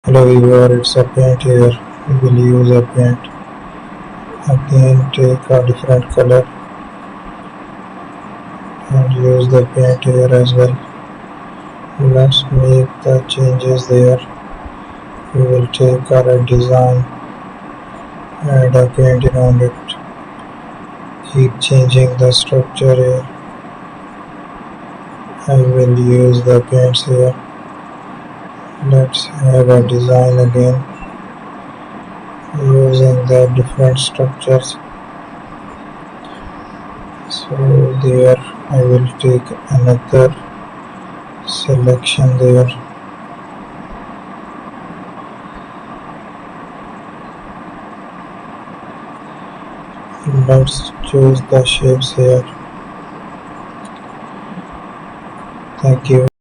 Hello viewer, it's a paint here. We will use a paint. Again take a different color and use the paint here as well. Let's make the changes there. We will take our design, add a paint around it. Keep changing the structure here. I will use the paints here. Let's have a design again using the different structures. So there I will take another selection there. Let's choose the shapes here. Thank you.